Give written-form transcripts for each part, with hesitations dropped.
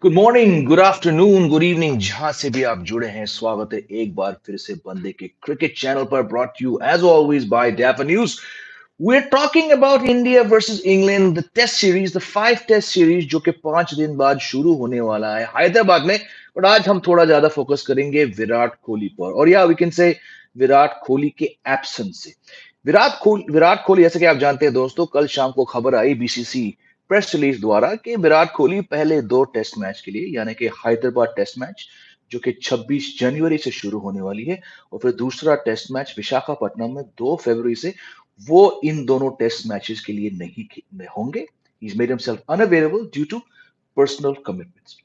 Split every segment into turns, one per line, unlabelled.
Good morning, good afternoon, good evening, जहां से भी आप जुड़े हैं, स्वागत है एक बार फिर से बंदे के क्रिकेट चैनल पर, brought you as always by Defa news. We're talking about India versus England, the test series, the 5 test series जो कि 5 दिन बाद शुरू होने वाला है हैदराबाद में। बट आज हम थोड़ा ज्यादा फोकस करेंगे विराट कोहली पर, और या we can say Virat Kohli के एब्सेंस से। विराट कोहली जैसे कि आप जानते हैं दोस्तों, कल शाम को खबर आई बीसीसी प्रेस रिलीज द्वारा कि विराट कोहली पहले 2 टेस्ट मैच के लिए, यानी कि हैदराबाद टेस्ट मैच जो कि 26 जनवरी से शुरू होने वाली है, और फिर दूसरा टेस्ट मैच विशाखापट्टनम में 2 फरवरी से, वो इन दोनों टेस्ट मैचेस के लिए नहीं होंगे। He's made himself unavailable due to personal commitments.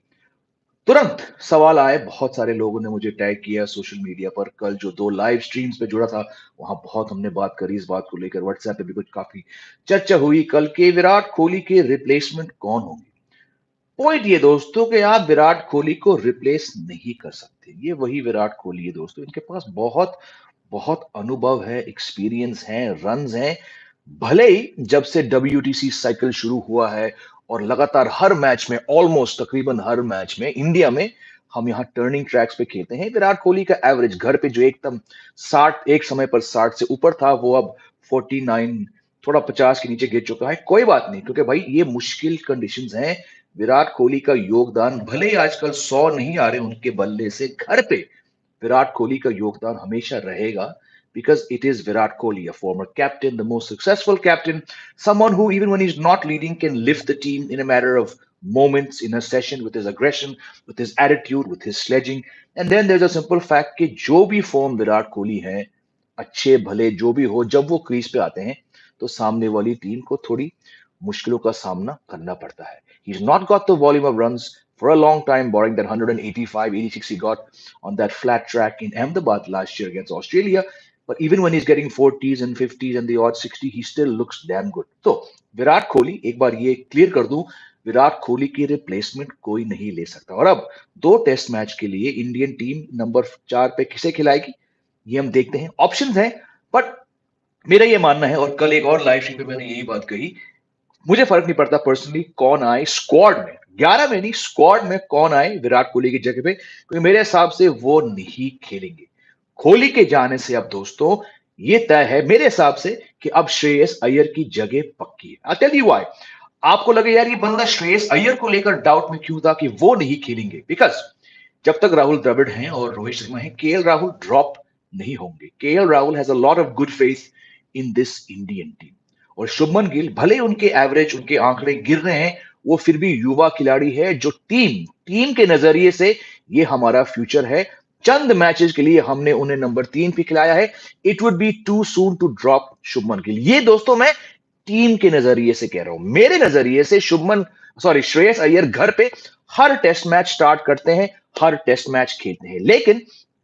तुरंत सवाल आए, बहुत सारे लोगों ने मुझे टैग किया सोशल मीडिया पर। कल जो 2 लाइव स्ट्रीम्स पे जुड़ा था, वहां बहुत हमने बात करी इस बात को लेकर। व्हाट्सएप पे भी कुछ काफी चर्चा हुई कल के विराट कोहली के रिप्लेसमेंट कौन होंगे। पॉइंट ये दोस्तों कि आप विराट कोहली को रिप्लेस नहीं कर सकते। ये वही विराट कोहली है दोस्तों, इनके पास बहुत बहुत अनुभव है, एक्सपीरियंस है, रन्स हैं। भले ही जब से WTC साइकिल शुरू हुआ है और लगातार हर मैच में, ऑलमोस्ट तकरीबन हर मैच में इंडिया में हम यहाँ टर्निंग ट्रैक्स पे खेलते हैं, विराट कोहली का एवरेज घर पे जो एकदम 60, एक समय पर 60 से ऊपर था, वो अब 49, थोड़ा 50 के नीचे गिर चुका है। कोई बात नहीं, क्योंकि भाई ये मुश्किल कंडीशंस हैं। विराट कोहली का योगदान, भले ही आजकल 100 नहीं आ रहे उनके बल्ले से, घर पे विराट कोहली का योगदान हमेशा रहेगा, because it is Virat Kohli, a former captain, the most successful captain, someone who, even when he's not leading, can lift the team in a matter of moments in a session with his aggression, with his attitude, with his sledging. And then there's a simple fact कि जो भी form Virat Kohli है, अच्छे भले जो भी हो, जब वो क्रीज पे आते हैं तो सामने वाली टीम को थोड़ी मुश्किलों का सामना करना पड़ता है। He's not got the volume of runs for a long time, barring that 185, 86 he got on that flat track in Ahmedabad last year against Australia. But even when he's getting 40s and 50s and the odd 60, he still looks damn good. So, Virat Kohli, एक बार ये clear कर दूं, विराट कोहली की replacement कोई नहीं ले सकता। और अब 2 टेस्ट मैच के लिए इंडियन टीम नंबर 4 पे किसे खिलाएगी, ये हम देखते हैं। ऑप्शंस हैं, बट मेरा ये मानना है, और कल एक और लाइव स्ट्रीम पे मैंने यही बात कही, मुझे फर्क नहीं पड़ता पर्सनली कौन आए स्क्वाड में, 11 में नहीं, स्क्वाड में कौन आए विराट कोहली की जगह पे, क्योंकि मेरे हिसाब से वो नहीं खेलेंगे। कोहली के जाने से अब दोस्तों ये तय है मेरे हिसाब से कि अब श्रेयस अय्यर की जगह पक्की है। I tell you why. आपको लगे यार ये बंदा श्रेयस अय्यर को लेकर डाउट में क्यों था कि वो नहीं खेलेंगे, बिकॉज जब तक राहुल द्रविड़ हैं और रोहित शर्मा हैं, केएल राहुल ड्रॉप नहीं होंगे। KL Rahul has a lot of good faith in this Indian team. और शुभमन गिल, भले उनके एवरेज, उनके आंकड़े गिर रहे हैं, वो फिर भी युवा खिलाड़ी है जो टीम के नजरिए से ये हमारा फ्यूचर है। चंद मैचेस के लिए हमने उन्हें नंबर 3 पे खिलाया है। It would be too soon to drop Shubman Gill. ये दोस्तों मैं टीम के नजरिए से कह रहा हूं। मेरे नजरिए से श्रेयस अय्यर घर पे हर टेस्ट मैच स्टार्ट करते हैं, हर टेस्ट मैच खेलते हैं। लेकिन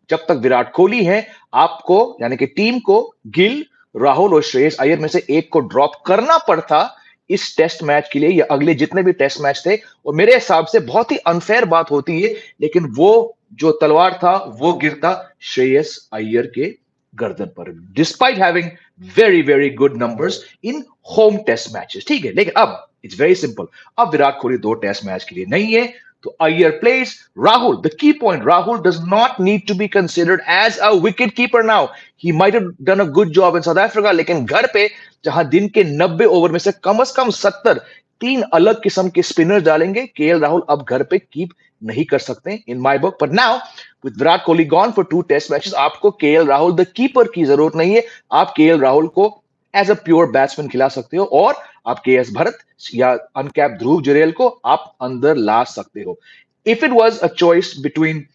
जब तक विराट कोहली है, आपको यानी कि टीम को गिल, राहुल और श्रेयस अय्यर में से एक को ड्रॉप करना पड़ता इस टेस्ट मैच के लिए, या अगले जितने भी टेस्ट मैच थे। और मेरे हिसाब से बहुत ही अनफेयर बात होती है, लेकिन वो जो तलवार था वो गिरता श्रेयस अय्यर के गर्दन पर, despite having very very good numbers in home test matches. ठीक है, लेकिन अब इट्स वेरी सिंपल। अब विराट कोहली 2 टेस्ट मैच के लिए नहीं है, तो Iyer plays. Rahul, the key point, Rahul does not need to be considered as a wicket keeper now. He might have done a good job in South Africa, लेकिन घर पे जहां दिन के 90 ओवर में से कम 70 3 अलग किस्म के स्पिनर्स डालेंगे, केएल राहुल अब घर पे कीप नहीं कर सकते in my book. But now with Virat Kohli gone for 2 test matches, आपको केएल राहुल द कीपर की जरूरत नहीं है। आप केएल राहुल को एज अ प्योर बैट्समैन खिला सकते हो, और आप केएस भरत या अनकैप ध्रुव जुरेल को आप अंदर ला सकते हो। If it was a choice between,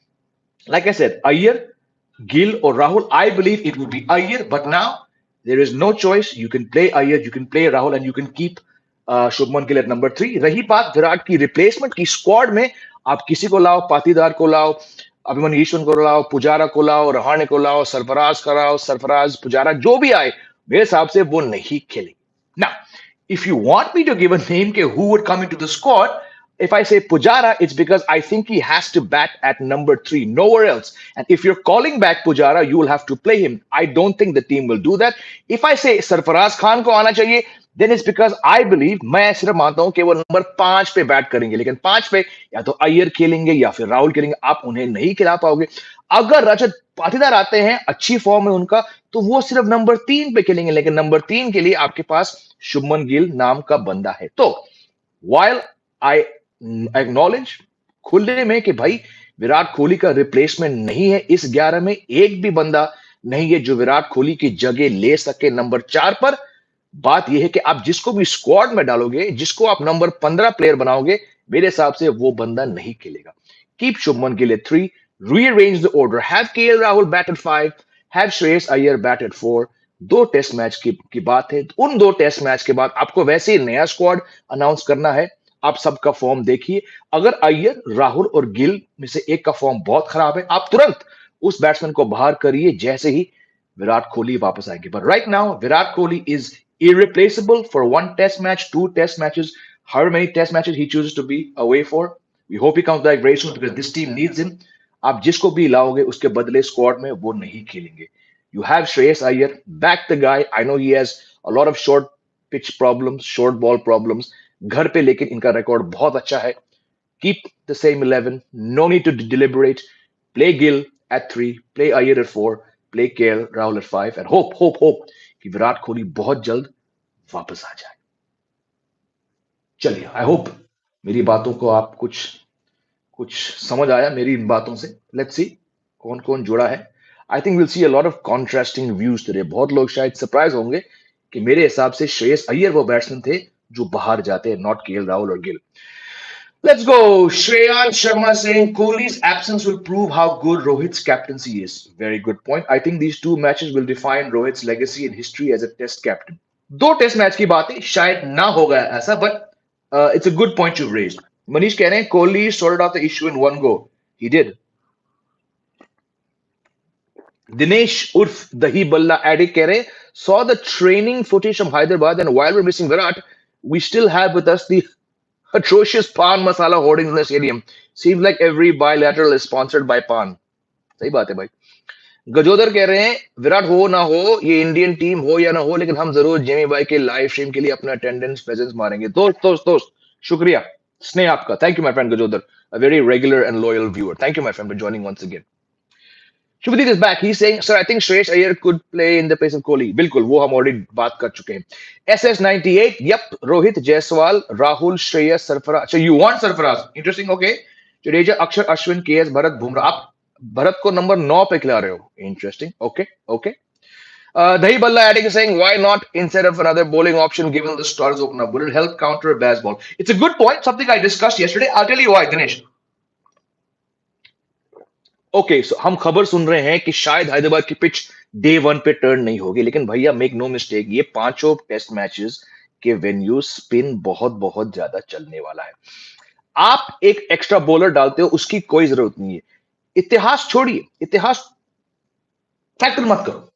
like I said, Iyer, Gill और Rahul, I believe it would be Iyer. But now there is no choice. You can play Iyer, you can play Rahul, and you can keep Shubman Gill at number 3। रही बात विराट की replacement की, squad में आप किसी को लाओ, पाटीदार को लाओ, अभिमन्यु ईश्वर को लाओ, पुजारा को लाओ, रहाणे को लाओ, सरफराज पुजारा, जो भी आए, मेरे हिसाब से वो नहीं खेलेंगे। Now, if you want me to give a name ke who would come into the squad, if I say Pujara, it's because I think he has to bat at number 3, nowhere else. And if you're calling back Pujara, you will have to play him. I don't think the team will do that. If I say Sarfaraz Khan ko aana chahiye, then it's because I believe, मैं सिर्फ मानता हूं कि वो number 5 पे bat करेंगे, लेकिन 5 पे या तो अय्यर खेलेंगे या फिर राहुल खेलेंगे, आप उन्हें नहीं खिला पाओगे। अगर रजत पाटीदार आते हैं, अच्छी फॉर्म है उनका, तो वो सिर्फ नंबर 3 पे खेलेंगे, लेकिन नंबर 3 के लिए आपके पास शुभमन गिल नाम का बंदा है। तो वाइल आई एक्नॉलेज खुले में कि भाई विराट कोहली का रिप्लेसमेंट नहीं है, इस 11 में एक भी बंदा नहीं है जो विराट कोहली की जगह ले सके नंबर 4 पर। बात यह है कि आप जिसको भी स्क्वाड में डालोगे, जिसको आप नंबर 15 प्लेयर बनाओगे, मेरे हिसाब से वो बंदा नहीं खेलेगा। Keep Shubman Gill at 3, rearrange the order, have KL Rahul bat at 5, have Shreyas Iyer bat at 4। दो टेस्ट मैच की बात है, उन दो टेस्ट मैच के बाद आपको वैसे ही नया स्क्वाड अनाउंस करना है। आप सबका फॉर्म देखिए, अगर अय्यर राहुल और गिल में से एक का फॉर्म बहुत खराब है, आप तुरंत उस बैट्समैन को बाहर करिए जैसे ही विराट कोहली वापस आएंगे। But right now Virat Kohli is irreplaceable for one test match, two test matches, however many test matches he chooses to be away for. We hope he comes back very soon because this team needs him. आप जिसको भी लाओगे उसके बदले squad में वो नहीं खेलेंगे। You have Shreyas Iyer, back the guy. I know he has a lot of short pitch problems, short ball problems. घर पे लेकिन इनका रिकॉर्ड बहुत अच्छा है। Keep the same 11. No need to deliberate. Play Gill at 3. Play Iyer at 4. Play KL Rahul at 5. And hope कि विराट कोहली बहुत जल्द वापस आ जाए। चलिए, आई होप मेरी बातों को आप कुछ कुछ समझ आया मेरी इन बातों से। लेट्स सी कौन कौन जुड़ा है। I think will see a lot of contrasting views today. बहुत लोग शायद सरप्राइज होंगे कि मेरे हिसाब से श्रेयस अय्यर वो बैट्समैन थे जो बाहर जाते हैं, नॉट केएल राहुल और Gill. Let's go. Shreyans Sharma saying Kohli's absence will prove how good Rohit's captaincy is. Very good point. I think these two matches will define Rohit's legacy and history as a test captain. दो test match की बात है, शायद ना होगा ऐसा, but it's a good point you raised. Manish कह रहे हैं Kohli sorted out the issue in one go. He did. Dinesh उर्फ दही बल्ला एडिक कह रहे हैं saw the training footage from Hyderabad and while we're missing Virat, we still have with us the atrocious pan masala hoardings in the stadium. Seems like every bilateral is sponsored by pan. सही बात है भाई। गजोदर कह रहे हैं विराट हो ना हो, ये इंडियन टीम हो या ना हो, लेकिन हम जरूर जेमी भाई के लाइव स्ट्रीम के लिए अपना अटेंडेंस प्रेजेंस मारेंगे। दोस्त शुक्रिया स्नेह आपका। Thank you my friend Gajodar, a very regular and loyal viewer. Thank you my friend for joining once again. Shubhdeep is back. He's saying, sir, I think Shreyas Iyer could play in the place of Kohli. बिल्कुल, वो हम already बात कर चुके हैं। SS98, yep, Rohit Jaiswal Rahul Shreyas Sarfaraz. अच्छा, you want Sarfaraz? Interesting, okay. Jadeja अक्षर Ashwin KS Bharat Bumrah. आप भरत को नंबर 9 पे खिला रहे हो। Interesting, okay. Dahi Balla adding is saying, why not instead of another bowling option given the stars open up? Will it help counter a baseball? It's a good point, something I discussed yesterday. I'll tell you why, Dinesh. Okay so हम खबर सुन रहे हैं कि शायद हैदराबाद की pitch day 1 पे turn नहीं होगी, लेकिन भैया मेक नो मिस्टेक, ये पांचों टेस्ट मैचेस के वेन्यू स्पिन बहुत बहुत ज्यादा चलने वाला है। आप एक एक्स्ट्रा बॉलर डालते हो, उसकी कोई जरूरत नहीं है। इतिहास छोड़िए, इतिहास फैक्टर मत करो।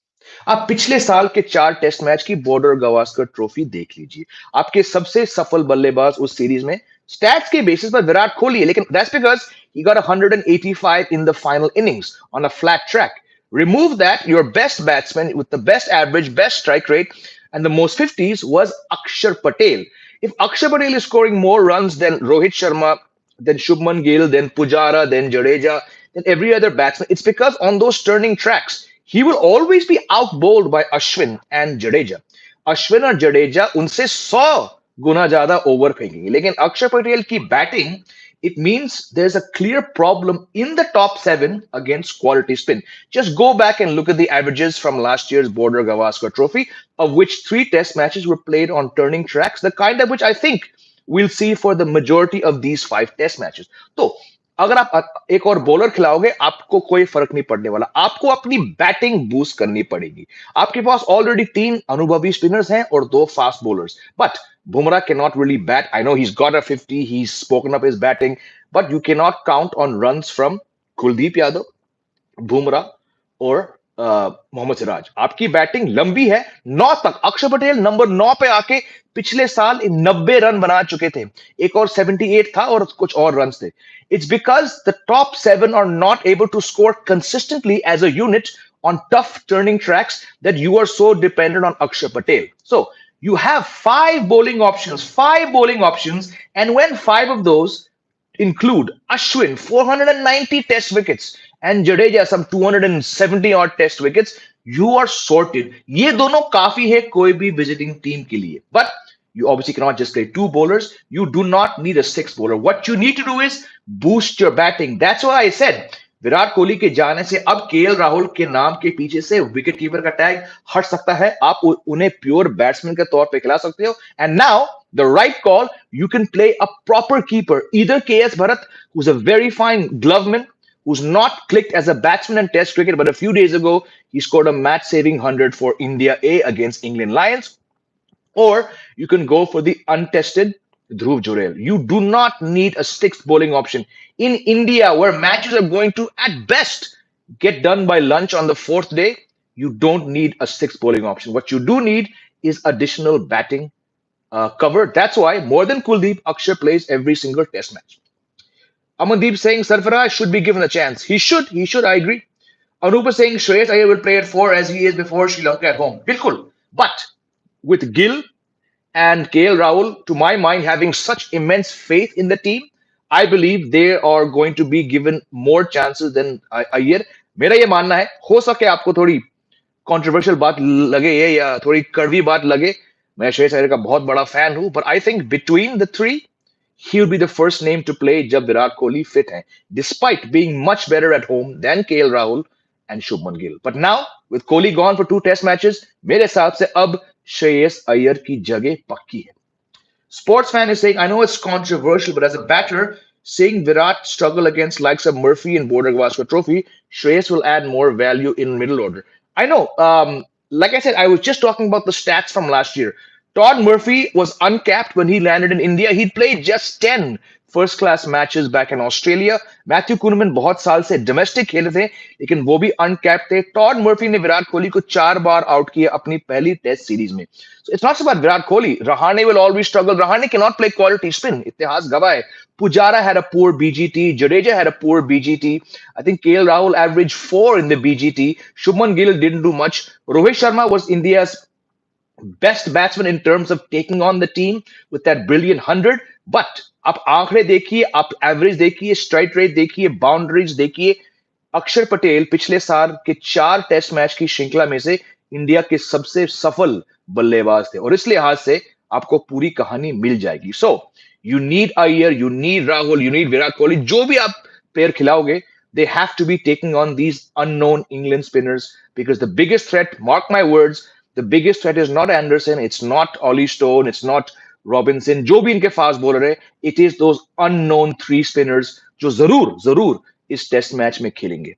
आप पिछले साल के 4 टेस्ट मैच की बॉर्डर गवास्कर ट्रॉफी देख लीजिए। आपके सबसे सफल बल्लेबाज उस सीरीज में स्टैट्स के बेसिस पर विराट कोहली है, लेकिन that's because he got 185 in the final innings on a flat track. Remove that, your best batsman with the best average, best strike rate, and the most 50s was Akshar Patel. If Akshar Patel is scoring more runs than Rohit Sharma, then Shubman Gill, then Pujara, then Jadeja, then every other batsman, it's because on those turning tracks, he will always be outbowled by Ashwin and Jadeja. Ashwin और Jadeja उनसे 100 गुना ज्यादा over फेंकेंगे, लेकिन अक्षर पटेल की batting, it means there's a clear problem in the top 7 against quality spin. Just go back and look at the averages from last year's Border Gavaskar Trophy, of which 3 test matches were played on turning tracks, the kind of which I think we'll see for the majority of these 5 test matches. तो अगर आप एक और bowler खिलाओगे, आपको कोई फर्क नहीं पड़ने वाला। आपको अपनी बैटिंग बूस्ट करनी पड़ेगी। आपके पास ऑलरेडी 3 अनुभवी स्पिनर्स हैं और 2 fast bowlers, but Bumrah cannot really bat. I know he's got a 50. He's spoken up his batting, but you cannot count on runs from Kuldeep Yadav, Bumrah, or Mohammed Siraj. आपकी batting लंबी है 9 तक। अक्षर Patel number 9 पे आके पिछले साल 90 रन बना चुके थे, एक और 78 था और कुछ और रन थे। It's because the top 7 are not able to score consistently as a unit on tough turning tracks that you are so dependent on Akshar Patel. So You have five bowling options, and when five of those include Ashwin, 490 test wickets, and Jadeja, some 270 odd test wickets, you are sorted. ये दोनों काफी है कोई भी visiting team के लिए. But you obviously cannot just play two bowlers. You do not need a sixth bowler. What you need to do is boost your batting. That's why I said Virat Kohli के जाने से अब केएल राहुल के नाम के पीछे से विकेट कीपर का टैग हट सकता है. आप उन्हें प्योर बैट्समैन के तौर पे खिला सकते हो. And now the right call, you can play a proper keeper. Either KS Bharat, who's a very fine gloveman, who's not clicked as a batsman in Test cricket, but a few days ago he scored a match-saving 100 for India A against England Lions, or you can go for the untested Dhruv Jurel. You do not need a sixth bowling option. In India, where matches are going to, at best, get done by lunch on the fourth day, you don't need a sixth bowling option. What you do need is additional batting cover. That's why more than Kuldeep, Akshay plays every single test match. Amandeep saying Sarfaraz should be given a chance. He should. He should. I agree. Anupa saying Shreyas Iyer will play at 4 as he is before Sri Lanka at home. Bilkul. But with Gill and KL Rahul, to my mind, having such immense faith in the team, I believe they are going to be given more chances than Iyer. मेरा ये मानना है. हो सके आपको थोड़ी controversial बात लगे ये या थोड़ी कड़वी बात लगे. मैं श्रेयस अय्यर का बहुत बड़ा फैन हूं, but I think between the three, he'll be the first name to play जब विराट कोहली fit है, despite being much better at home than KL Rahul and Shubman Gill. But now, with Kohli gone for 2 test matches, मेरे हिसाब से अब श्रेयस अय्यर की जगह पक्की है. Sports fan is saying, I know it's controversial, but as a batter, seeing Virat struggle against likes of Murphy and Border Gavaskar Trophy, Shreyas will add more value in middle order. I know. Like I said, I was just talking about the stats from last year. Todd Murphy was uncapped when he landed in India. He'd played just 10 first-class matches back in Australia. Matthew Kuhneman बहुत साल से domestic खेले थे, लेकिन वो भी uncapped थे. Todd Murphy ने विराट कोहली को 4 बार आउट किया अपनी पहली टेस्ट सीरीज में. So it's not about Virat Kohli. Rahane will always struggle. Rahane cannot play quality spin. इतिहास गवाह है. Pujara had a poor BGT. Jadeja had a poor BGT. I think KL Rahul averaged 4 in the BGT. Shubman Gill didn't do much. Rohit Sharma was India's best batsman in terms of taking on the team with that brilliant 100. But आप आंकड़े देखिए, आप average देखिए, strike rate देखिए, boundaries देखिए. अक्षर पटेल पिछले साल के 4 टेस्ट मैच की श्रृंखला में से इंडिया के सबसे सफल बल्लेबाज थे, और इस लिहाज से आपको पूरी कहानी मिल जाएगी. So you need Iyer, you need Rahul, you need Virat Kohli. जो भी आप प्लेयर खिलाओगे, they have to be taking on these unknown England spinners, because the biggest threat, mark my words, the biggest threat is not Anderson, it's not Ollie Stone, it's not Robinson, जो भी इनके fast bowler है, it is those unknown 3 spinners जो जरूर इस test match में खेलेंगे.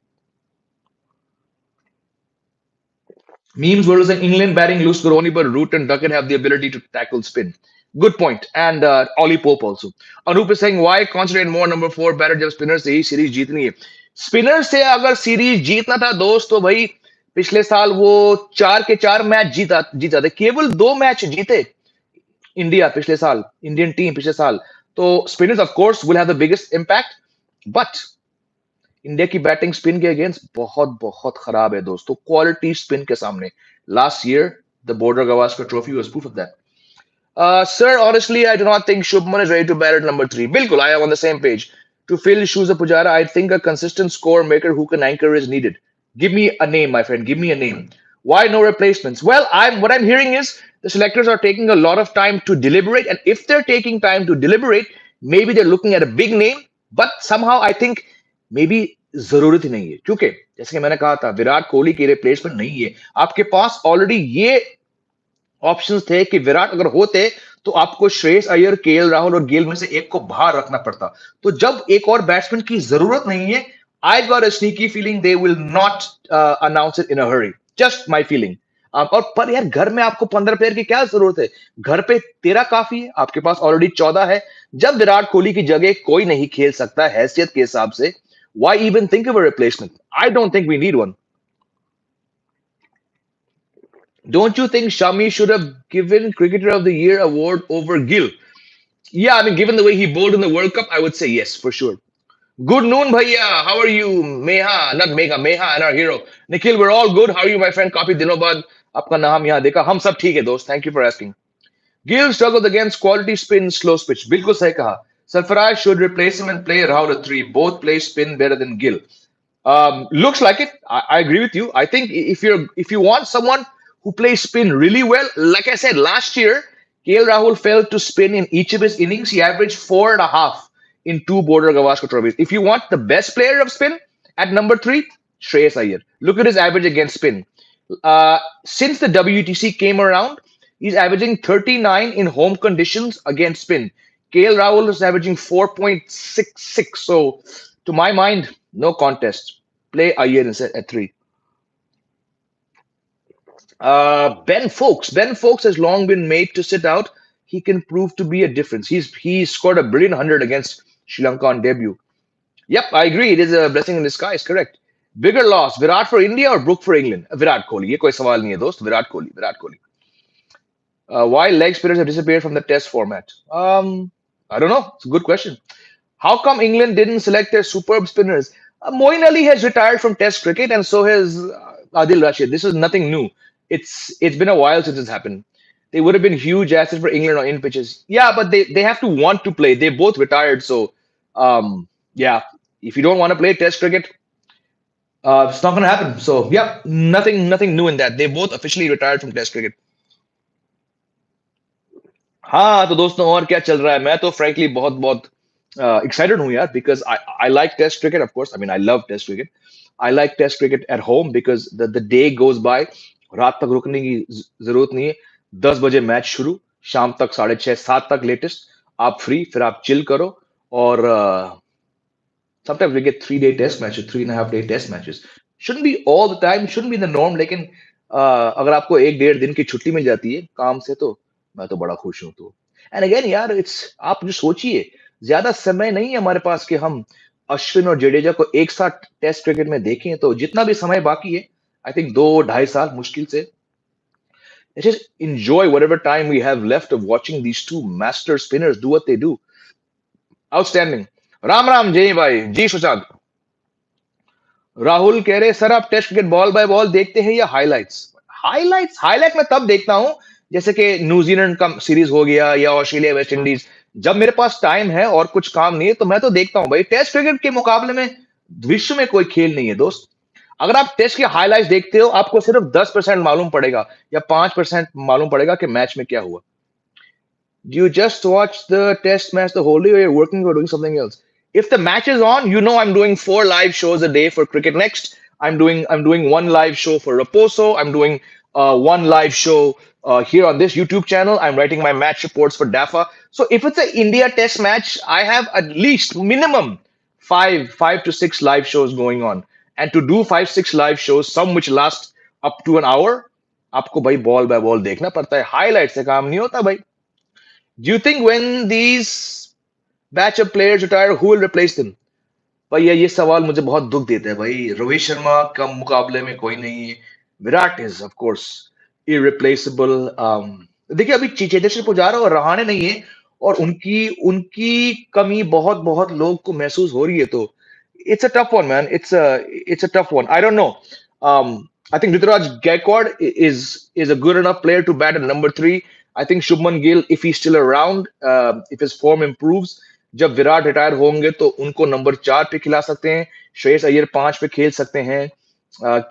Memes were saying England batting loose could only but Root and Duckett have the ability to tackle spin. Good point. And Ollie Pope also. Anup is saying, why concentrate more number 4 batter जब spinner से ही series जीतनी है. Spinner से अगर series जीतना था दोस्त, तो भाई पिछले साल वो 4 के 4 मैच जीता थे. केवल 2 मैच जीते इंडिया पिछले साल, इंडियन टीम पिछले साल. तो spinners of course will have the biggest impact, but India की बैटिंग स्पिन के अगेंस्ट बहुत बहुत खराब है दोस्तों, क्वालिटी स्पिन के सामने. Last year the border Gavaskar trophy was proof of that. Sir, honestly, I do not think Shubman is ready to bat at number 3. Bilkul, I am on the same page. To fill the shoes of Pujara, I think a consistent score maker who can anchor is needed. Give me a name, my friend. Give me a name. Why no replacements? Well, what I'm hearing is the selectors are taking a lot of time to deliberate, and if they're taking time to deliberate, maybe they're looking at a big name, but somehow I think maybe जरूरत ही नहीं है, क्योंकि जैसे कि मैंने कहा था, विराट कोहली की रिप्लेसमेंट नहीं है. आपके पास ऑलरेडी ये ऑप्शंस थे कि विराट अगर होते तो आपको श्रेयस अय्यर, केएल राहुल और गिल में से एक को बाहर रखना पड़ता. तो जब एक और बैट्समैन की जरूरत नहीं है, I got a sneaky feeling they will not announce it in a hurry. Just my feeling. और पर यार, घर में आपको 15 प्लेयर की क्या जरूरत है? घर पे 13 काफी है, आपके पास ऑलरेडी 14 है. जब विराट कोहली की जगह कोई नहीं खेल सकता हैसियत के हिसाब से, why even think of a replacement? I don't think we need one. Don't you think Shami should have given Cricketer of the Year award over Gill? Yeah, I mean, given the way he bowled in the World Cup, I would say yes, for sure. Good noon, bhaiya. How are you? Meha, not Megha, Meha and our hero. Nikhil, we're all good. How are you, my friend? Kafi dino baad aapka naam yahan dekha. Hum sab theek hai, dost. Thank you for asking. Gill struggled against quality spin, slow pitch. बिल्कुल सही कहा. Sarfaraz should replace him and play Rahul at three. Both play spin better than Gill. Looks like it. I agree with you. I think if you want someone who plays spin really well, like I said last year, KL Rahul failed to spin in each of his innings. He averaged 4.5 in two border Gavaskar trophies. If you want the best player of spin at number three, Shreyas Iyer. Look at his average against spin. Since the WTC came around, he's averaging 39 in home conditions against spin. KL Rahul is averaging 4.66. So, to my mind, no contest. Play Iyer instead at three. Ben Folks. Ben Folks has long been made to sit out. He can prove to be a difference. He's scored a brilliant 100 against Sri Lanka on debut. Yep, I agree. It is a blessing in disguise. Correct. Bigger loss, Virat for India or Brook for England? Virat Kohli. ये कोई सवाल नहीं है दोस्त. Virat Kohli. Virat Kohli. Why leg spinners have disappeared from the test format? I don't know. It's a good question. How come England didn't select their superb spinners? Moeen Ali has retired from Test cricket, and so has Adil Rashid. This is nothing new. It's been a while since it's happened. They would have been huge assets for England on in pitches. Yeah, but they have to want to play. They both retired, so yeah. If you don't want to play Test cricket, it's not going to happen. So yeah, nothing new in that. They both officially retired from Test cricket. हाँ तो दोस्तों और क्या चल रहा है मैं तो frankly बहुत बहुत excited हूँ यार because I like Test cricket of course I mean I love Test cricket I like Test cricket at home because the day goes by रात तक रुकने की जरूरत नहीं है 10 बजे मैच शुरू शाम तक 6:30 7 तक लेटेस्ट आप फ्री फिर आप चिल करो और sometimes we get 3-day test matches 3.5-day test matches shouldn't be all the time shouldn't be the norm लेकिन अगर आपको 1-1.5 दिन की छुट्टी मिल जाती है काम से तो मैं तो बड़ा खुश हूं तो एंड अगेन यार इट्स आप जो सोचिए ज्यादा समय नहीं है हमारे पास कि हम अश्विन और जडेजा को एक साथ टेस्ट क्रिकेट में देखें तो जितना भी समय बाकी है आई थिंक 2-2.5 साल मुश्किल से let's just enjoy whatever time we have left of watching these two master spinners do what they do outstanding Ram Ram जय भाई जी सुशांत राहुल कह रहे सर आप test cricket ball by ball देखते हैं या हाइलाइट मैं तब देखता हूं जैसे कि न्यूजीलैंड का सीरीज हो गया या ऑस्ट्रेलिया वेस्ट इंडीज जब मेरे पास टाइम है और कुछ काम नहीं है तो मैं तो देखता हूं भाई टेस्ट क्रिकेट के मुकाबले में विश्व में कोई खेल नहीं है दोस्त अगर आप टेस्ट के हाइलाइट्स देखते हो आपको सिर्फ 10% मालूम पड़ेगा या 5% मालूम पड़ेगा कि मैच में क्या हुआ Do you just watch the test match the whole day or you're working or doing something else? If the match is on, you know I'm doing 4 live shows a day for Cricket Next. I'm doing one live show for Raposo. I'm doing one live show here on this YouTube channel. I'm writing my match reports for DAFA. So if it's an India test match, I have at least minimum five to six live shows going on. And to do 5-6 live shows, some which last up to an hour, आपको भाई ball by ball देखना पड़ता है highlight से काम नहीं होता भाई Do you think when these batch of players retire, who will replace them? भाई ये सवाल मुझे बहुत दुख देता है भाई रोहित शर्मा का मुकाबले में कोई नहीं है Virat is of course irreplaceable देखिए अभी चेतेश्वर पुजारा और रहाणे नहीं है और उनकी कमी बहुत बहुत लोग को महसूस हो रही है तो it's a tough one man it's a tough one I don't know I think Ruturaj Gaikwad is a good enough player to bat at number 3 I think Shubman Gill, if he's still around, if his form improves, जब Virat retire होंगे तो उनको number 4 पे खिला सकते हैं श्रेयस अय्यर 5 पे खेल सकते हैं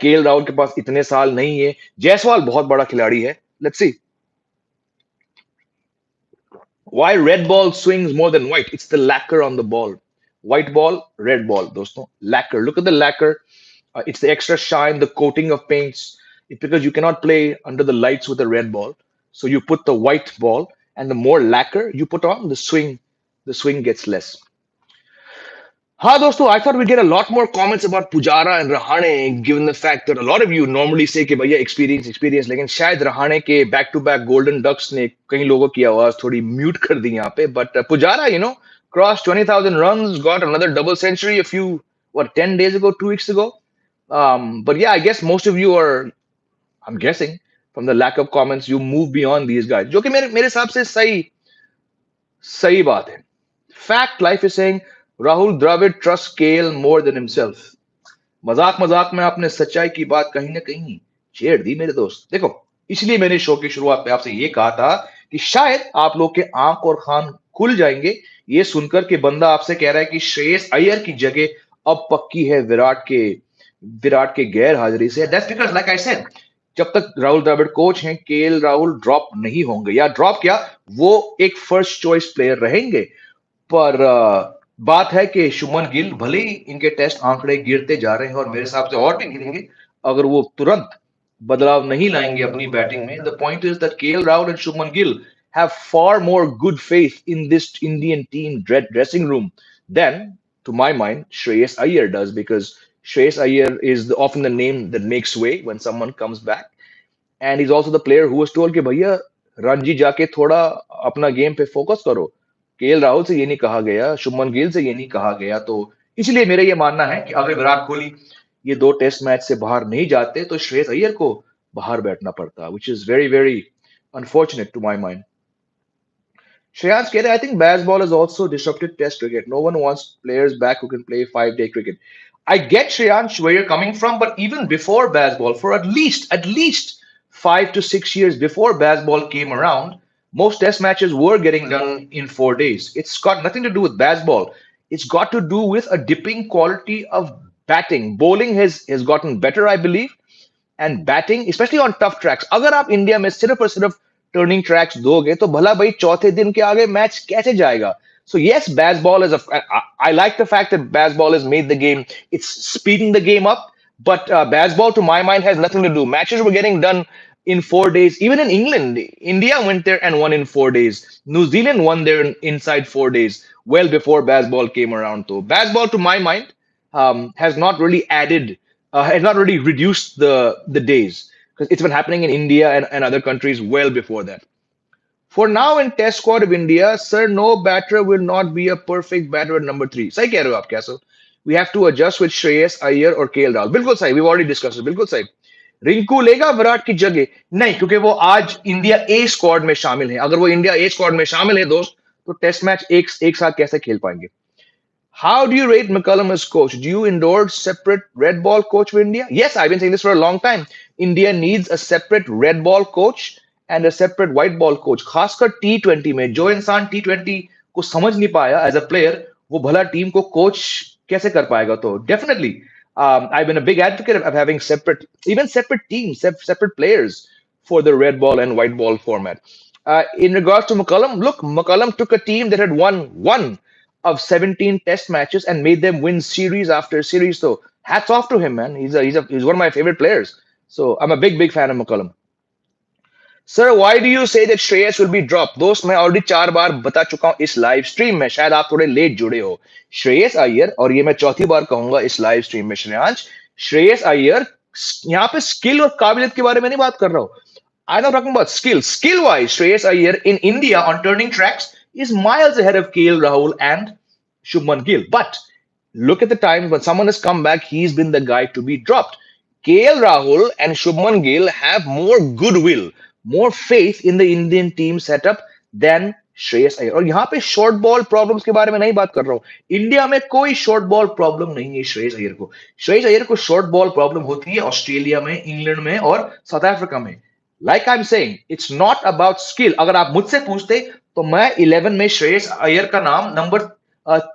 केएल राहुल के पास इतने साल नहीं है जायसवाल बहुत बड़ा खिलाड़ी है let's see why red ball swings more than white it's the lacquer on the ball white ball red ball दोस्तों lacquer look at the lacquer it's the extra shine the coating of paints it's because you cannot play under the lights with a red ball So you put the white ball and the more lacquer you put on, the swing gets less. हाँ दोस्तों, I thought we'd get a lot more comments about Pujara and Rahane given the fact that a lot of you normally say कि भैया experience लेकिन शायद रहाणे के back-to-back golden ducks ने कई लोगों की आवाज थोड़ी mute कर दी यहाँ पे but Pujara, crossed 20,000 runs, got another double century a few 10 days ago, 2 weeks ago. But yeah, I guess most of you are, I'm guessing, from the lack of comments, you move beyond these guys. जो कि मेरे हिसाब से सही बात है. Fact, life is saying Rahul Dravid trusts KL more than himself. मजाक में आपने सच्चाई की बात कहीं ना कहीं छेड़ दी मेरे दोस्त. देखो, इसलिए मैंने शो की शुरुआत पे आपसे ये कहा था कि शायद आप लोग के आंख और कान खुल जाएंगे ये सुनकर कि बंदा आपसे कह रहा है कि श्रेयस अय्यर की जगह अब पक्की है विराट के गैर हाजिरी से। That's because like I said, जब तक राहुल द्रविड़ कोच हैं केएल राहुल ड्रॉप नहीं होंगे, या ड्रॉप क्या, वो एक फर्स्ट चॉइस प्लेयर रहेंगे। पर बात है कि शुभमन गिल भले ही इनके टेस्ट आंकड़े गिरते जा रहे हैं और मेरे हिसाब से और भी गिरेंगे अगर वो तुरंत बदलाव नहीं लाएंगे अपनी बैटिंग में। The point is that KL Rahul and Shubman Gill have far more good faith in this Indian team dressing room than, to my mind, Shreyas Iyer does, because Shreyas Iyer is often the name that makes way when someone comes back. And he's also the player who was told कि भैया रणजी जाके थोड़ा अपना game पे focus करो। KL Rahul से ये नहीं कहा गया, शुभमन गिल से ये नहीं कहा गया। तो इसलिए मेरा ये मानना है कि अगर विराट कोहली ये दो टेस्ट मैच से बाहर नहीं जाते तो श्रेयस अय्यर को बाहर बैठना पड़ता, which is very very unfortunate to my mind. Shreyans keh rahe, I think baseball has also disrupted Test cricket. No one wants players back who can play 5-day cricket. I get Shreyans where you're coming from, but even before baseball, for at least 5 to 6 years before baseball came around, most Test matches were getting done in 4 days. It's got nothing to do with baseball. It's got to do with a dipping quality of batting. Bowling has gotten better, I believe, and batting specially on tough tracks. अगर आप India में सिर्फ और सिर्फ turning tracks दोगे तो भला भाई चौथे दिन के आगे मैच कैसे जाएगा। So yes, baseball is I like the fact that baseball has made the game. It's speeding the game up, but baseball, to my mind, has nothing to do. Matches were getting done in 4 days. Even in England, India went there and won in 4 days. New Zealand won there inside 4 days, well before baseball came around. So baseball, to my mind, has not really has not really reduced the days, because it's been happening in India and other countries well before that. For now, in Test squad of India, sir, no batter will not be a perfect batter at number three. सही कह रहे हो आप castle? We have to adjust with Shreyas Iyer or KL Rahul. बिल्कुल सही. We've already discussed it. बिल्कुल सही. रिंकू लेगा विराट की जगह? नहीं, क्योंकि वो आज इंडिया ए स्क्वाड में शामिल है। अगर वो इंडिया ए स्क्वाड में शामिल है दोस्त, तो टेस्ट मैच एक साथ कैसे खेल पाएंगे? How do you rate McCullum as coach? Do you endorse separate red ball coach for India? Yes, I've been saying this for a long time. India needs a separate red ball coach and a separate white ball coach. खासकर T20 में जो इंसान T20 को समझ नहीं पाया as a player, वो भला टीम को कोच कैसे कर पाएगा? तो definitely, I've been a big advocate of having separate teams, separate players for the red ball and white ball format. In regards to McCullum, look, McCullum took a team that had won one of 17 test matches and made them win series after series. So hats off to him, man. He's one of my favorite players. So I'm a big fan of McCullum. Sir, why do you say that Shreyas will be dropped? दोस्त मैं already 4 बार बता चुका हूं इस live stream में, शायद आप थोड़े लेट जुड़े हो। श्रेयस अय्यर, और ये मैं चौथी बार कहूंगा इस लाइव स्ट्रीम में, श्रेयस अय्यर यहाँ पे स्किल और काबिलियत के बारे में नहीं बात कर रहा हूं। I'm not talking about skill. Skill-wise, Shreyas Iyer in India on turning tracks is miles ahead of KL Rahul and Shubman Gill. But look at the times when someone has come back, he's been the guy to be dropped. KL Rahul and Shubman Gill have more goodwill, more faith in the Indian team setup than Shreyas Iyer. और यहाँ पे short ball problems के बारे में नहीं बात कर रहा हूँ। इंडिया में कोई शॉर्ट बॉल प्रॉब्लम नहीं है श्रेयस अय्यर को। श्रेयस अय्यर को शॉर्ट बॉल प्रॉब्लम होती है ऑस्ट्रेलिया में, इंग्लैंड में और साउथ अफ्रीका में। Like I'm saying, it's not about skill. अगर आप मुझसे पूछते तो मैं 11 में श्रेयस अय्यर का नाम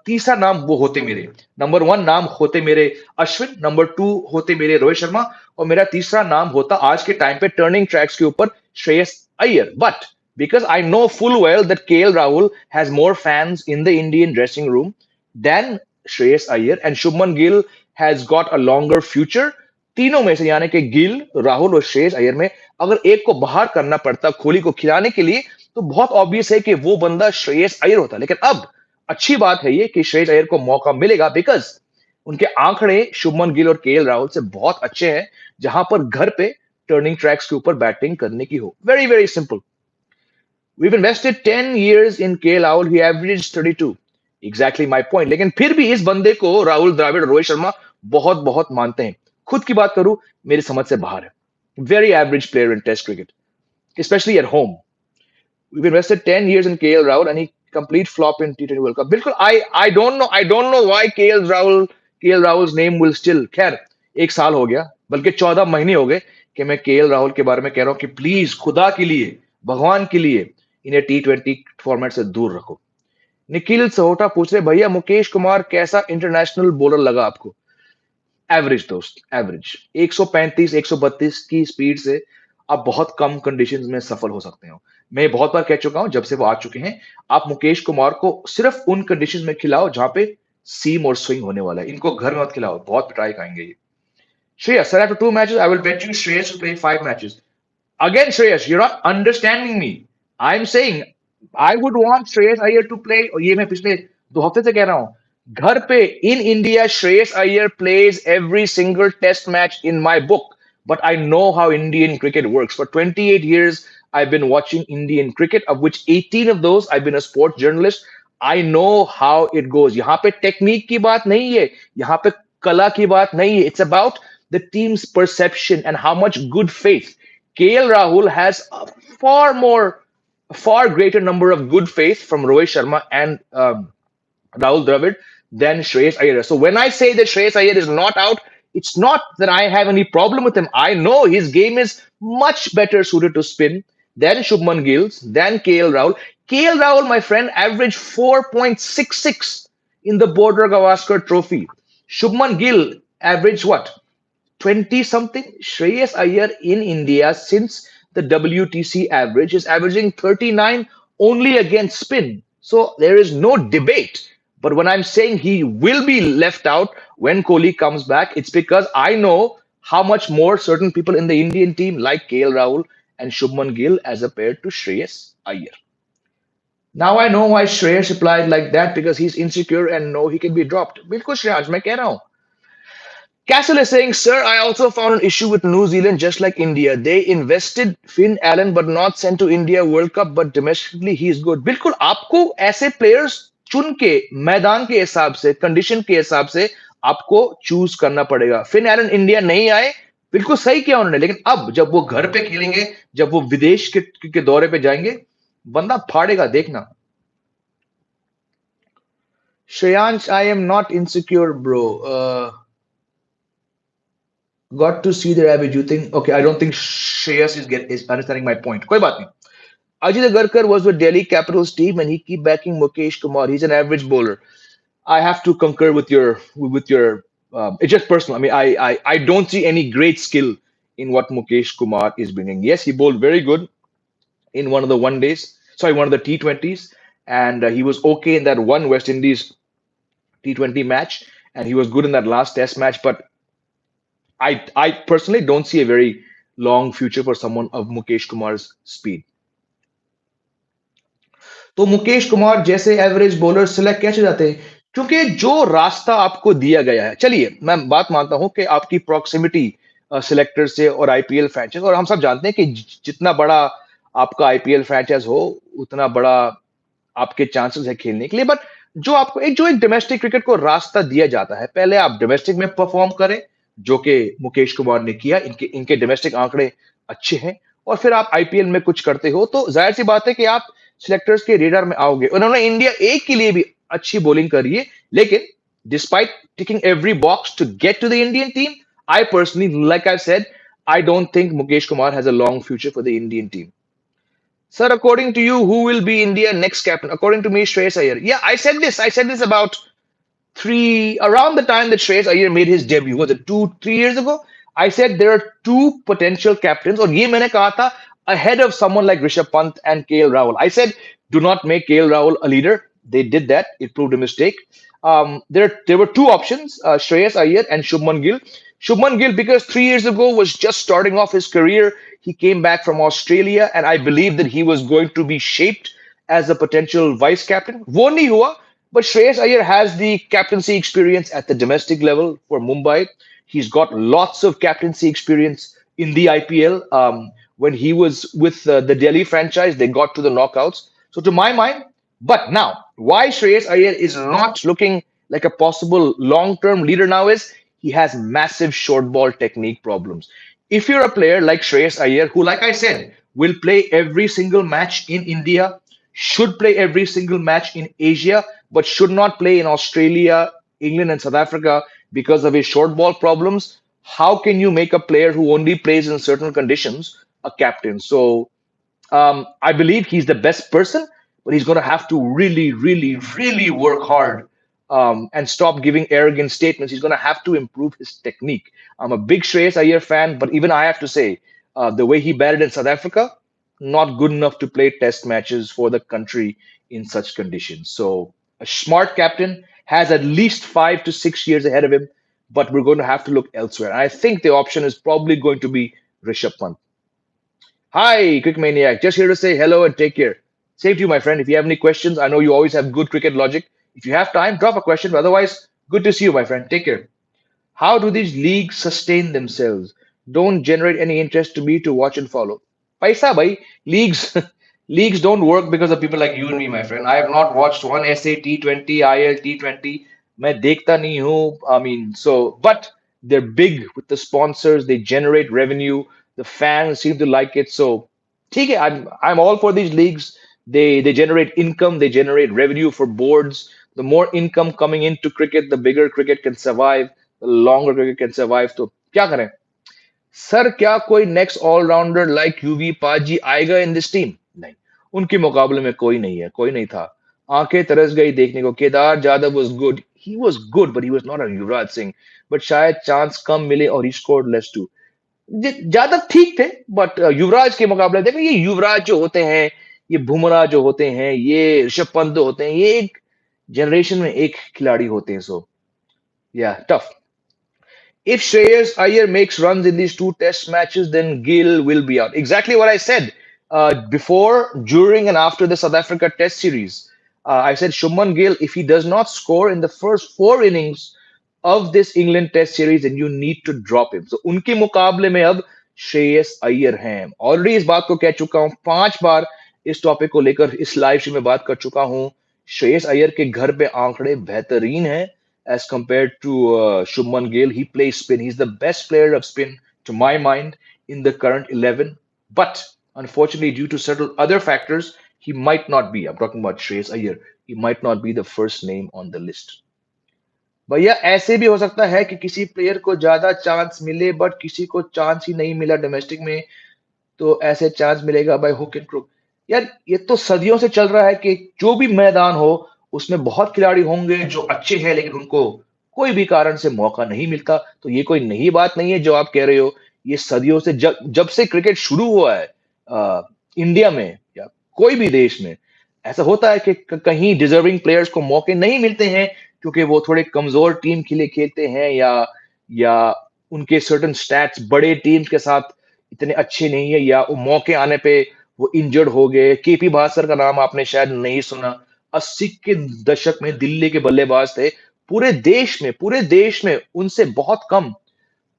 तीसरा नाम वो होते मेरे, नंबर 1 नाम होते मेरे अश्विन, नंबर 2 होते मेरे रोहित शर्मा, और मेरा तीसरा नाम होता आज के टाइम पे टर्निंग ट्रैक्स के ऊपर Shreyas Iyer. But because I know full well that KL Rahul has more fans in the Indian dressing room than Shreyas Iyer, and Shubman Gill has got a longer future. तीनों में से यानी कि गिल, राहुल और श्रेयस अय्यर में अगर एक को बाहर करना पड़ता कोहली को खिलाने के लिए, तो बहुत ऑब्वियस है कि वो बंदा श्रेयस अय्यर होता। लेकिन अब अच्छी बात है ये कि श्रेयस अय्यर को मौका मिलेगा, बिकॉज उनके आंकड़े शुभमन गिल और केएल राहुल से बहुत अच्छे हैं, जहां पर घर पे टर्निंग ट्रैक्स के ऊपर बैटिंग करने की हो। Very very simple. We've invested 10 years in KL Rahul. He averaged 32. Exactly my point. लेकिन फिर भी इस बंदे को राहुल द्रविड़ और रोहित शर्मा बहुत बहुत मानते हैं। खुद की बात करूं, मेरी समझ से बाहर है। Very average player in Test cricket, especially at home. We've invested 10 years in KL Rahul and he complete flop in T20 World Cup. बिल्कुल, I don't know why KL Rahul's name will still. खैर, 1 साल हो गया, बल्कि 14 महीने हो गए कि मैं KL राहुल के बारे में कह रहा हूं कि प्लीज खुदा के लिए, भगवान के लिए इन्हें T20 फॉर्मेट से दूर रखो। निखिल सहोटा पूछ रहे भैया मुकेश कुमार कैसा इंटरनेशनल बॉलर लगा आपको? एवरेज दोस्त, एवरेज। 135 132 की स्पीड से आप बहुत कम कंडीशंस में सफल हो सकते हो। मैं बहुत बार कह चुका हूं जब से वो आ चुके हैं, आप मुकेश कुमार को सिर्फ उन कंडीशंस में खिलाओ जहां पे सीम और स्विंग होने वाला है। इनको घर में मत खिलाओ, बहुत पिटाई खाएंगे ये। Shreyas, sir, after 2 matches, I will bet you Shreyas will play 5 matches. Again, Shreyas, you're not understanding me. I'm saying I would want Shreyas Iyer to play. और ये मैं पिछले 2 हफ्ते से कह रहा हूं। घर पे in India, Shreyas Iyer plays every single test match in my book. But I know how Indian cricket works. For 28 years, I've been watching Indian cricket, of which 18 of those I've been a sports journalist. I know how it goes. यहाँ पे technique की बात नहीं है, यहाँ पे कला की बात नहीं है. It's about the team's perception and how much good faith. KL Rahul has a far greater number of good faith from Rohit Sharma and Rahul Dravid than Shreyas Iyer. So when I say that Shreyas Iyer is not out, it's not that I have any problem with him. I know his game is much better suited to spin than Shubman Gill's, than KL Rahul. KL Rahul, my friend, averaged 4.66 in the Border Gavaskar Trophy. Shubman Gill averaged what? 20 something. Shreyas Iyer in India since the WTC average is averaging 39 only against spin. So there is no debate. But when I'm saying he will be left out when Kohli comes back, it's because I know how much more certain people in the Indian team like KL Rahul and Shubman Gill as compared to Shreyas Iyer. Now I know why Shreyas replied like that because he's insecure and know he can be dropped. बिल्कुल श्रेयांश मैं कह रहा हूँ. Castle is saying, Sir, I also found an issue with New Zealand just like India. They invested Finn Allen but not sent to India World Cup, but domestically he is good. बिल्कुल आपको ऐसे players चुन के मैदान के हिसाब से condition के हिसाब से आपको चूज करना पड़ेगा. फिन एलन इंडिया नहीं आए, बिल्कुल सही किया उन्होंने, लेकिन अब जब वो घर पे खेलेंगे, जब वो विदेश के दौरे पे जाएंगे, बंदा फाड़ेगा देखना. Shreyansh, I am not insecure, bro. Got to see the average. You think? Okay, I don't think Shreyas is understanding my point. कोई बात नहीं. Ajit Agarkar was with Delhi Capitals team and he keep backing Mukesh Kumar. He's an average bowler. I have to concur with your. It's just personal. I mean, I don't see any great skill in what Mukesh Kumar is bringing. Yes, he bowled very good in one of the one days. Sorry, one of the T20s, and he was okay in that one West Indies T20 match, and he was good in that last Test match. But I personally don't see a very long future for someone of Mukesh Kumar's speed. तो मुकेश कुमार जैसे average bowler select कैसे जाते हैं? क्योंकि जो रास्ता आपको दिया गया है, चलिए मैं बात मानता हूं कि आपकी प्रॉक्सिमिटी सिलेक्टर से और आईपीएल फ्रैंचाइज, और हम सब जानते हैं कि जितना बड़ा आपका आईपीएल फ्रैंचाइज हो उतना बड़ा आपके चांसेस है खेलने के लिए. बट जो एक डोमेस्टिक क्रिकेट को रास्ता दिया जाता है, पहले आप डोमेस्टिक में परफॉर्म करें, जो कि मुकेश कुमार ने किया. इनके इनके डोमेस्टिक आंकड़े अच्छे हैं, और फिर आप आईपीएल में कुछ करते हो तो जाहिर सी बात है कि आप सिलेक्टर्स के रेडार में आओगे. उन्होंने इंडिया ए के लिए भी अच्छी बॉलिंग करी है, लेकिन despite ticking every box to get to the Indian team, I personally, like I said, I don't think Mukesh Kumar has a long future for the Indian team. Sir, according to you, who will be India next captain? According to me, Shreyas Iyer. Yeah, I said this. I said this about around the time that Shreyas Iyer made his debut. Was it 3 years ago? I said there are two potential captains, और ये मैंने कहा था ahead of someone like Rishabh Pant and KL Rahul. I said, do not make KL Rahul a leader. They did that. It proved a mistake. There were two options, Shreyas Iyer and Shubman Gill. Shubman Gill, because 3 years ago was just starting off his career. He came back from Australia, and I believe that he was going to be shaped as a potential vice captain. वो नहीं हुआ, but Shreyas Iyer has the captaincy experience at the domestic level for Mumbai. He's got lots of captaincy experience in the IPL. When he was with the Delhi franchise, they got to the knockouts. So to my mind, but now, why Shreyas Iyer is not looking like a possible long-term leader now is he has massive short ball technique problems. If you're a player like Shreyas Iyer, who, like I said, will play every single match in India, should play every single match in Asia, but should not play in Australia, England, and South Africa because of his short ball problems, how can you make a player who only plays in certain conditions a captain? So I believe he's the best person, but he's going to have to really, really, really work hard and stop giving arrogant statements. He's going to have to improve his technique. I'm a big Shreyas Iyer fan, but even I have to say, the way he batted in South Africa, not good enough to play test matches for the country in such conditions. So, a smart captain has at least 5 to 6 years ahead of him, but we're going to have to look elsewhere. And I think the option is probably going to be Rishabh Pant. Hi, Cricket Maniac. Just here to say hello and take care. Same to you, my friend. If you have any questions, I know you always have good cricket logic. If you have time, drop a question. But otherwise, good to see you, my friend. Take care. How do these leagues sustain themselves? Don't generate any interest to me to watch and follow. Paisa, bhai. Leagues, leagues don't work because of people like you and me, my friend. I have not watched one SA T20, IL T20. मैं देखता नहीं हूँ. I mean, so, but they're big with the sponsors. They generate revenue. The fans seem to like it. So, ठीक है, I'm all for these leagues. They generate income. They generate revenue for boards. The more income coming into cricket, the bigger cricket can survive. The longer cricket can survive. तो क्या करें? Sir क्या कोई next allrounder like UV पाजी आएगा in this team? नहीं, उनके मुकाबले में कोई नहीं है, कोई नहीं था. आंखें तरस गई देखने को. Kedar Jadhav was good, he was good but he was not a Yuvraj Singh. But शायद चांस कम मिले और he scored less too. Jadhav ठीक थे, बट युवराज के मुकाबले देखो, ये युवराज जो होते हैं, ये बुमराह जो होते हैं, ये ऋषभ पंत जो होते हैं, ये एक जनरेशन में एक खिलाड़ी होते हैं. सो या tough. If Shreyas Iyer makes runs in these two test matches, then Gill will be out. Exactly what I said before, during, and after the South Africa Test series. I said Shubman Gill, if he does not score in the first 4 innings of this England Test series, then you need to drop him. So उनके मुकाबले में अब श्रेयस अय्यर हैं. Already इस बात को कह चुका हूं 5 बार. इस टॉपिक को लेकर इस लाइव स्ट्रीम में बात कर चुका हूं. श्रेयस अय्यर के घर पे आंकड़े बेहतरीन हैं as compared to Shubman Gill. He plays spin. He's the best player of spin, to my mind, in the current 11. But unfortunately, due to several other factors, he might not be. I'm talking about Shreyas Iyer. He might not be the first name on the list. भैया ऐसे भी हो सकता है कि किसी player को ज्यादा चांस मिले बट किसी को चांस ही नहीं मिला डोमेस्टिक में, तो ऐसे चांस मिलेगा बाय हुक एंड क्रुक. यार ये तो सदियों से चल रहा है कि जो भी मैदान हो उसमें बहुत खिलाड़ी होंगे जो अच्छे हैं, लेकिन उनको कोई भी कारण से मौका नहीं मिलता. तो ये कोई नई बात नहीं है जो आप कह रहे हो. ये सदियों से जब जब से क्रिकेट शुरू हुआ है इंडिया में या कोई भी देश में, ऐसा होता है कि कहीं डिजर्विंग प्लेयर्स को मौके नहीं मिलते हैं क्योंकि वो थोड़े कमजोर टीम के लिए खेलते हैं, या उनके सर्टन स्टैट्स बड़े टीम्स के साथ इतने अच्छे नहीं है, या वो मौके आने पे वो इंजर्ड हो गए. केपी भास्कर का नाम आपने शायद नहीं सुना. 80 के दशक में दिल्ली के बल्लेबाज थे. पूरे देश में उनसे बहुत कम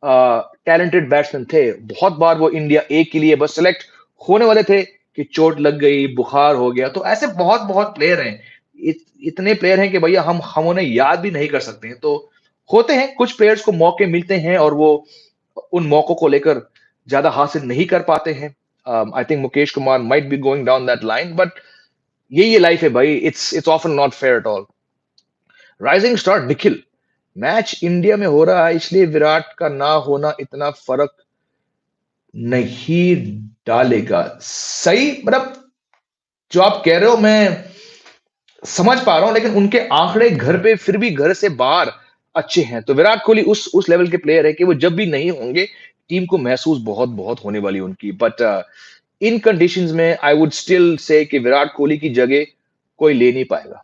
टैलेंटेड बैट्समैन थे. बहुत बार वो इंडिया ए के लिए बस सेलेक्ट होने वाले थे कि चोट लग गई, बुखार हो गया. तो ऐसे बहुत बहुत प्लेयर हैं. इतने प्लेयर हैं कि भैया हम उन्हें याद भी नहीं कर सकते हैं. तो होते हैं कुछ प्लेयर्स को मौके मिलते हैं और वो उन मौकों को लेकर ज्यादा हासिल नहीं कर पाते हैं. I think Mukesh Kumar might be going down that line, but ये लाइफ है भाई. It's often not fair at all. Rising star Nikhil, match India में हो रहा है इसलिए विराट का ना होना इतना फर्क नहीं डालेगा. सही, मतलब जो आप कह रहे हो मैं समझ पा रहा हूं, लेकिन उनके आंकड़े घर पे फिर भी घर से बाहर अच्छे हैं. तो विराट कोहली उस लेवल के प्लेयर है कि वो जब भी नहीं होंगे टीम को महसूस बहुत बहुत होने वाली उनकी. बट इन कंडीशंस में आई वुड स्टिल से कि विराट कोहली की जगह कोई ले नहीं पाएगा.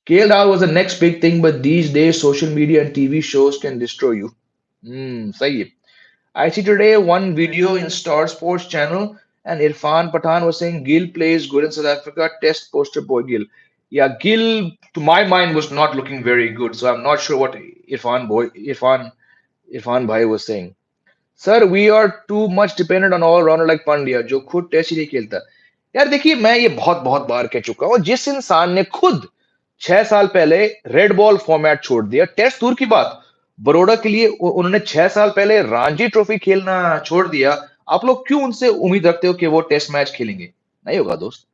KL Rahul was the next big thing, but these days social media and TV shows can destroy you. सही है. I see today one video in Star Sports channel and Irfan Pathan was saying Gill plays good in South Africa. Test poster boy Gill. Yeah, Gill to my mind was not looking very good. So I'm not sure what Irfan bhai was saying. Sir we are too much dependent on all rounder like Pandya जो खुद test ही नहीं खेलता. यार देखिए, मैं ये बहुत बहुत बार कह चुका हूं. जिस इंसान ने खुद 6 साल पहले रेड बॉल फॉर्मेट छोड़ दिया, टेस्ट दूर की बात, बड़ौदा के लिए उन्होंने 6 साल पहले रणजी ट्रॉफी खेलना छोड़ दिया, आप लोग क्यों उनसे उम्मीद रखते हो कि वो टेस्ट मैच खेलेंगे? नहीं होगा दोस्त.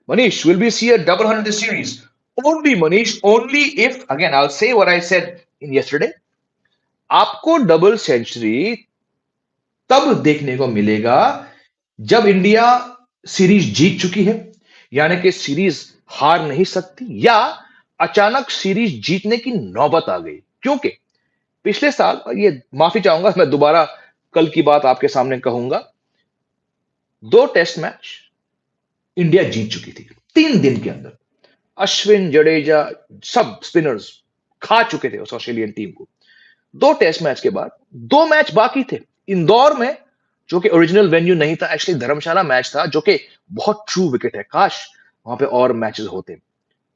Manish, will be see a double hundred this series? Only Manish, only if, again I will say what I said in yesterday, आपको डबल सेंचुरी तब देखने को मिलेगा जब इंडिया सीरीज जीत चुकी है, यानी कि सीरीज हार नहीं सकती, या अचानक सीरीज जीतने की नौबत आ गई। क्योंकि पिछले साल, ये माफी चाहूंगा मैं दोबारा कल की बात आपके सामने कहूंगा, दो टेस्ट मैच इंडिया जीत चुकी थी 3 दिन के अंदर। अश्विन, जडेजा, सब स्पिनर्स खा चुके थे उस ऑस्ट्रेलियन टीम को। दो टेस्ट मैच के बाद दो मैच बाकी थे इंदौर में, जो कि ओरिजिनल वेन्यू नहीं था, एक्चुअली धर्मशाला मैच था, जो कि बहुत ट्रू विकेट है, काश वहां पे और मैचेस होते।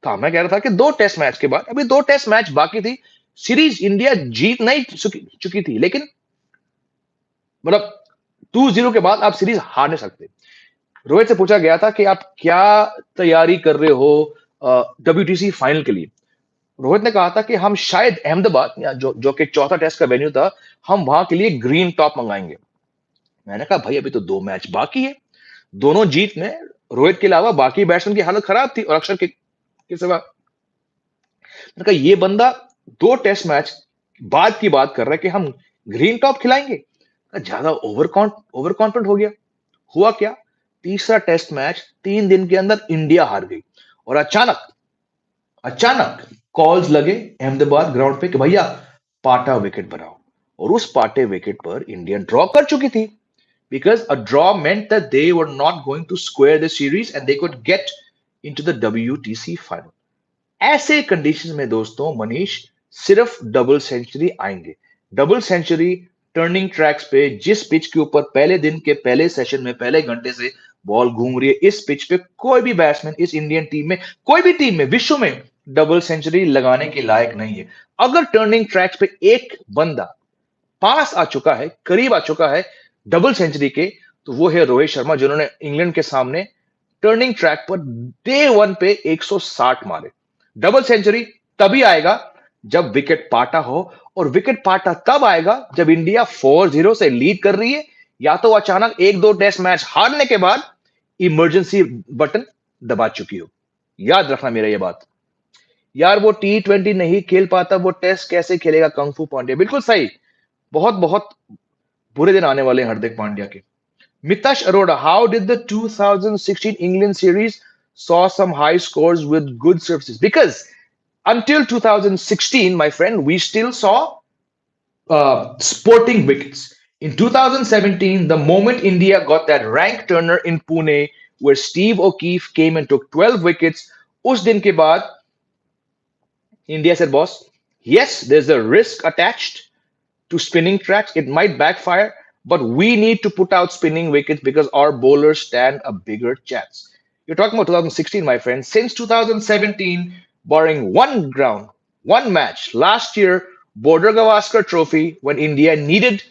था मैं कह रहा था कि दो टेस्ट मैच के बाद अभी दो टेस्ट मैच बाकी थी, सीरीज इंडिया जीत नहीं चुकी थी, लेकिन मतलब 2-0 के बाद आप सीरीज हार नहीं सकते। रोहित से पूछा गया था कि आप क्या तैयारी कर रहे हो WTC फाइनल के लिए। रोहित ने कहा था कि हम शायद अहमदाबाद, या जो कि चौथा टेस्ट का वेन्यू था, हम वहां के लिए ग्रीन टॉप मंगाएंगे। मैंने कहा भाई अभी तो दो मैच बाकी है, दोनों जीत में रोहित के अलावा बाकी बैट्समैन की हालत खराब थी, और अक्षर के सिवा। मैंने कहा ये बंदा दो टेस्ट मैच बाद की बात कर रहा है कि हम ग्रीन टॉप खिलाएंगे। ज्यादा ओवर कॉन्फिडेंट हो गया। हुआ क्या, तीसरा टेस्ट मैच 3 दिन के अंदर इंडिया हार गई, और अचानक अचानक कॉल्स लगे अहमदाबाद ग्राउंड पे कि भैया पाटा विकेट बनाओ। और उस पाटे विकेट पर इंडिया ड्रॉ कर चुकी थी, because a draw meant that they were not going to square the series and they could get into the WTC final. ऐसे कंडीशन में दोस्तों मनीष, सिर्फ डबल सेंचुरी आएंगे। डबल सेंचुरी टर्निंग ट्रैक्स पे, जिस पिच के ऊपर पहले दिन के पहले सेशन में पहले घंटे से बॉल घूम रही है, इस पिच पे कोई भी बैट्समैन इस इंडियन टीम में, कोई भी टीम में विश्व में डबल सेंचुरी लगाने के लायक नहीं है। अगर टर्निंग ट्रैक्स पे एक बंदा पास आ चुका है, करीब आ चुका है डबल सेंचुरी के, तो वो है रोहित शर्मा, जिन्होंने इंग्लैंड के सामने turning track per day one पे 160 मारे। डबल सेंचुरी तभी आएगा जब विकेट पाटा हो, और विकेट पाटा तब आएगा जब इंडिया 4-0 से लीड कर रही है, या तो अचानक एक दो टेस्ट मैच हारने के बाद इमरजेंसी बटन दबा चुकी हो। याद रखना मेरा ये बात। यार वो T20 नहीं खेल पाता, वो टेस्ट कैसे खेलेगा कंफू पांड्या? बिल्कुल सही। बहुत बहुत बुरे दिन आने वाले हैं हार्दिक पांड्या के। Mitash Arora, how did the 2016 England series saw some high scores with good surfaces? Because until 2016, my friend, we still saw sporting wickets. In 2017, the moment India got that rank turner in Pune, where Steve O'Keefe came and took 12 wickets, us din ke baad, India said, boss, yes, there's a risk attached to spinning tracks. It might backfire, but we need to put out spinning wickets because our bowlers stand a bigger chance. You're talking about 2016, my friend. Since 2017, barring one ground, one match, last year, Border Gavaskar Trophy, when India needed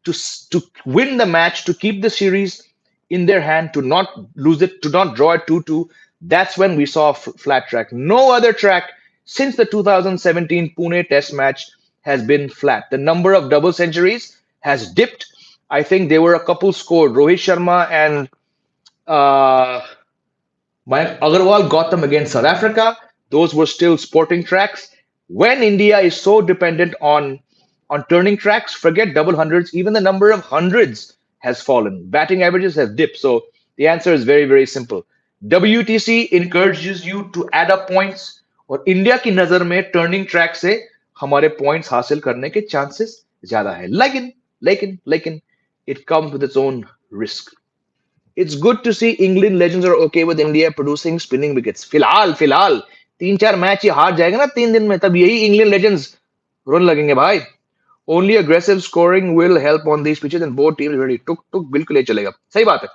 to win the match, to keep the series in their hand, to not lose it, to not draw it 2-2, that's when we saw a flat track. No other track since the 2017 Pune Test match has been flat. The number of double centuries has dipped. I think there were a couple scored. Rohit Sharma and Mayank Agarwal got them against South Africa. Those were still sporting tracks. When India is so dependent on turning tracks, forget double hundreds. Even the number of hundreds has fallen. Batting averages have dipped. So the answer is very, very simple. WTC encourages you to add up points. और India की नजर में turning track से हमारे points हासिल करने के chances ज्यादा है। लेकिन लेकिन लेकिन it comes with its own risk. It's good to see England legends are okay with India producing spinning wickets. फिलहाल 3-4 मैच ये हार जाएगा ना 3 दिन में, तब यही इंग्लैंड लेजेंड्स रोने लगेंगे भाई। Only aggressive scoring will help on these pitches and both teams ready. टुक बिल्कुल ये चलेगा, सही बात है।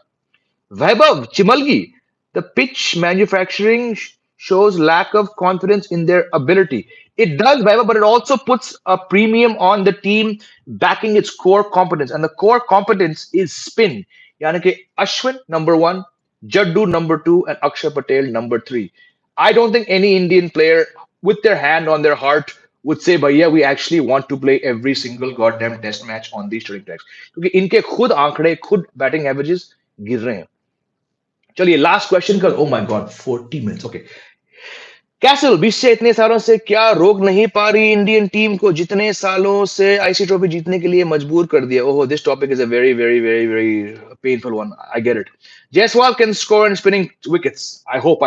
Vaibhav Chimalgi, the pitch manufacturing shows lack of confidence in their ability. It does, Vaibhav, but it also puts a premium on the team backing its core competence. And the core competence is spin. Yani कि Ashwin, number 1, Jaddu, number 2, and Akshay Patel, number 3. I don't think any Indian player with their hand on their heart would say, भैया, we actually want to play every single goddamn test match on these turning tracks. क्योंकि इनके खुद आंकड़े, खुद batting averages गिर रहे हैं। चलिए लास्ट क्वेश्चन कर। Oh my God, 40 minutes, okay. Castle 20 से इतने सालों से क्या रोक नहीं पा रही इंडियन टीम को जितने सालों से आईसी ट्रॉफी जीतने के लिए मजबूर कर दिया. Oh, this topic is a very very very very painful one. I get it. Jaiswal can score and spinning wickets. I hope.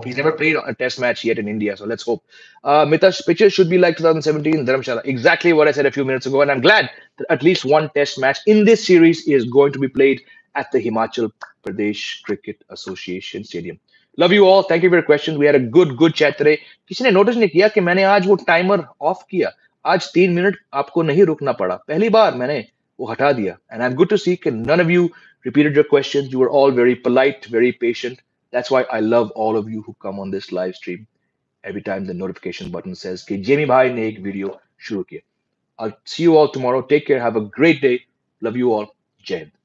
He's never played a test match yet in India, so let's hope. Mita's pitches should be like 2017 Dharamshala. Exactly what I said a few minutes ago, and I'm glad that at least one test match in this series is going to be played at the Himachal Pradesh Cricket Association Stadium. Love you all. Thank you for your questions. We had a good chat today. किसी ने notice नहीं किया कि मैंने आज वो timer of किया. आज 3 मिनट आपको नहीं रुकना पड़ा. पहली बार मैंने वो हटा दिया. And I'm good to see that none of you repeated your questions. You were all very polite, very patient. That's why I love all of you who come on this live stream every time the notification button says कि Jamie भाई ने एक video शुरू किया. I'll see you all tomorrow. Take care. Have a great day. Love you all. Jai Hind.